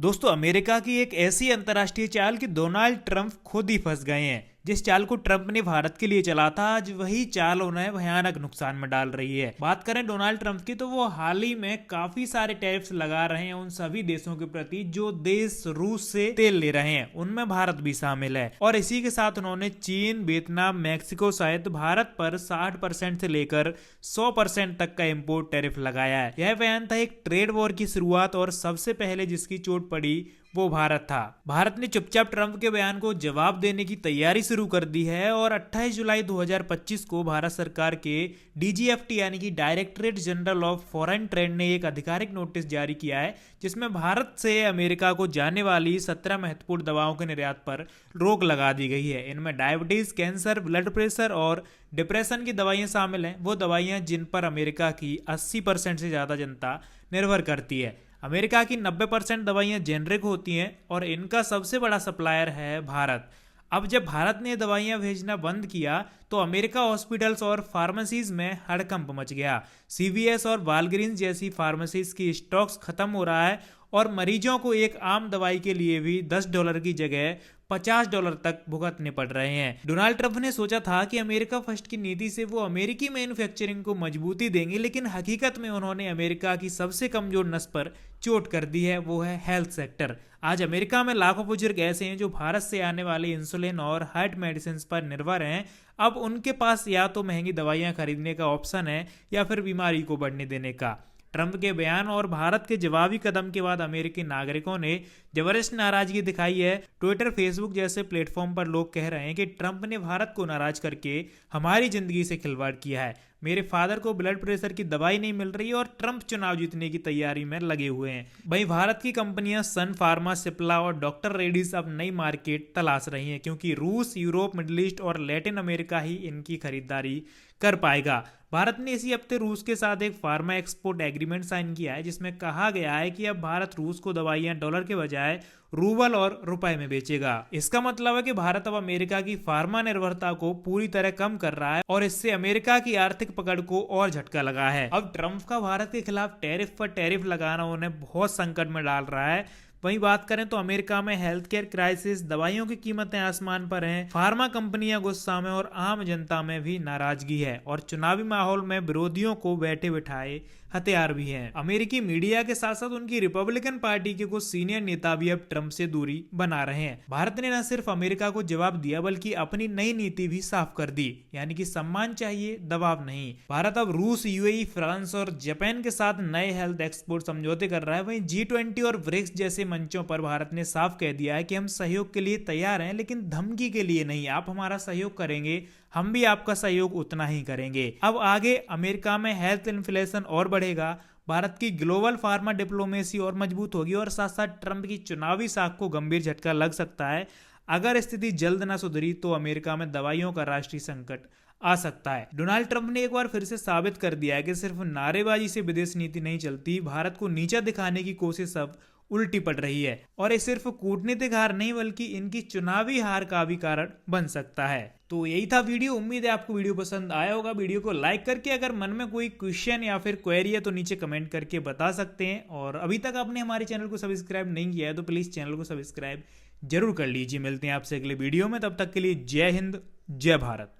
दोस्तों, अमेरिका की एक ऐसी अंतर्राष्ट्रीय चाल कि डोनाल्ड ट्रंप खुद ही फंस गए हैं। जिस चाल को ट्रंप ने भारत के लिए चला था, आज वही चाल उन्हें भयानक नुकसान में डाल रही है। बात करें डोनाल्ड ट्रंप की, तो वो हाल ही में काफी सारे टैरिफ्स लगा रहे हैं उन सभी देशों के प्रति जो देश रूस से तेल ले रहे हैं, उनमें भारत भी शामिल है। और इसी के साथ उन्होंने चीन, वियतनाम, मैक्सिको सहित भारत पर 60% से लेकर 100% तक का इम्पोर्ट टैरिफ लगाया है। यह बयान था एक ट्रेड वॉर की शुरुआत, और सबसे पहले जिसकी चोट पड़ी वो भारत था। भारत ने चुपचाप ट्रंप के बयान को जवाब देने की तैयारी शुरू कर दी है, और 28 जुलाई 2025 को भारत सरकार के डीजीएफटी यानी कि directorate general of foreign trade ने एक आधिकारिक नोटिस जारी किया है, जिसमें भारत से अमेरिका को जाने वाली 17 महत्वपूर्ण दवाओं के निर्यात पर रोक लगा दी गई है। इनमें डायबिटीज, कैंसर, ब्लड प्रेशर और डिप्रेशन की दवाइयां शामिल हैं, वो दवाइयां जिन पर अमेरिका की 80% से ज्यादा जनता निर्भर करती है। अमेरिका की 90% दवाइयां जेनरिक होती हैं, और इनका सबसे बड़ा सप्लायर है भारत। अब जब भारत ने दवाइयां भेजना बंद किया, तो अमेरिका हॉस्पिटल्स और फार्मेसीज में हड़कंप मच गया। सीवीएस और वालग्रीन्स जैसी फार्मेसीज की स्टॉक्स खत्म हो रहा है, और मरीजों को एक आम दवाई के लिए भी $10 की जगह $50 तक भुगतने पड़ रहे हैं। डोनाल्ड ट्रंप ने सोचा था कि अमेरिका फर्स्ट की नीति से वो अमेरिकी मैन्युफैक्चरिंग को मजबूती देंगे, लेकिन हकीकत में उन्होंने अमेरिका की सबसे कमजोर नस पर चोट कर दी है, वो है हेल्थ सेक्टर। आज अमेरिका में लाखों बुजुर्ग ऐसे हैं जो भारत से आने वाले इंसुलिन और हार्ट मेडिसिन पर निर्भर हैं। अब उनके पास या तो महंगी दवाइयां खरीदने का ऑप्शन है, या फिर बीमारी को बढ़ने देने का। ट्रंप के बयान और भारत के जवाबी कदम के बाद अमेरिकी नागरिकों ने जबरदस्त नाराजगी दिखाई है। ट्विटर, फेसबुक जैसे प्लेटफॉर्म पर लोग कह रहे हैं कि ट्रंप ने भारत को नाराज करके हमारी जिंदगी से खिलवाड़ किया है। मेरे फादर को ब्लड प्रेशर की दवाई नहीं मिल रही, और ट्रंप चुनाव जीतने की तैयारी में लगे हुए हैं। वहीं भारत की कंपनियां सन फार्मा, सिप्ला और डॉक्टर रेड्डीज अब नई मार्केट तलाश रही हैं, क्योंकि रूस, यूरोप, मिडिल ईस्ट और लैटिन अमेरिका ही इनकी खरीदारी कर पाएगा। भारत ने इसी हफ्ते रूस के साथ एक फार्मा एक्सपोर्ट एग्रीमेंट साइन किया है, जिसमें कहा गया है कि अब भारत रूस को दवाइयां डॉलर के बजाय रूबल और रुपए में बेचेगा। इसका मतलब है कि भारत अब अमेरिका की फार्मा निर्भरता को पूरी तरह कम कर रहा है, और इससे अमेरिका की आर्थिक पकड़ को और झटका लगा है। अब ट्रंप का भारत के खिलाफ टैरिफ पर टैरिफ लगाना उन्हें बहुत संकट में डाल रहा है। वहीं बात करें तो अमेरिका में हेल्थ केयर क्राइसिस, दवाइयों की कीमतें आसमान पर हैं, फार्मा कंपनियां गुस्सा में, और आम जनता में भी नाराजगी है, और चुनावी माहौल में विरोधियों को बैठे बिठाए हथियार भी हैं। अमेरिकी मीडिया के साथ साथ उनकी रिपब्लिकन पार्टी के कुछ सीनियर नेता भी अब ट्रंप से दूरी बना रहे हैं। भारत ने न सिर्फ अमेरिका को जवाब दिया, बल्कि अपनी नई नीति भी साफ कर दी, यानी कि सम्मान चाहिए, दबाव नहीं। भारत अब रूस, यूएई, फ्रांस और जापान के साथ नए हेल्थ एक्सपोर्ट समझौते कर रहा है। वहीं G20 और ब्रिक्स जैसे मंचों पर भारत ने साफ कह दिया है कि हम सहयोग के लिए तैयार हैं, लेकिन धमकी के लिए नहीं। आप हमारा सहयोग करेंगे, हम भी आपका सहयोग उतना ही करेंगे। अब आगे अमेरिका में हेल्थ इन्फ्लेशन और बढ़ेगा, भारत की ग्लोबल फार्मा डिप्लोमेसी और मजबूत होगी, और साथ साथ ट्रंप की चुनावी साख को गंभीर झटका लग सकता है। अगर स्थिति जल्द न सुधरी तो अमेरिका में दवाइयों का राष्ट्रीय संकट आ सकता है। डोनाल्ड ट्रंप ने एक बार फिर से साबित कर दिया है कि सिर्फ नारेबाजी से विदेश नीति नहीं चलती। भारत को नीचा दिखाने की कोशिश अब उल्टी पड़ रही है, और ये सिर्फ कूटनीतिक हार नहीं, बल्कि इनकी चुनावी हार का भी कारण बन सकता है। तो यही था वीडियो। उम्मीद है आपको वीडियो पसंद आया होगा। वीडियो को लाइक करके अगर मन में कोई क्वेश्चन या फिर क्वेरी है तो नीचे कमेंट करके बता सकते हैं, और अभी तक आपने हमारे चैनल को सब्सक्राइब नहीं किया है तो प्लीज चैनल को सब्सक्राइब जरूर कर लीजिए। मिलते हैं आपसे अगले वीडियो में, तब तक के लिए जय हिंद, जय भारत।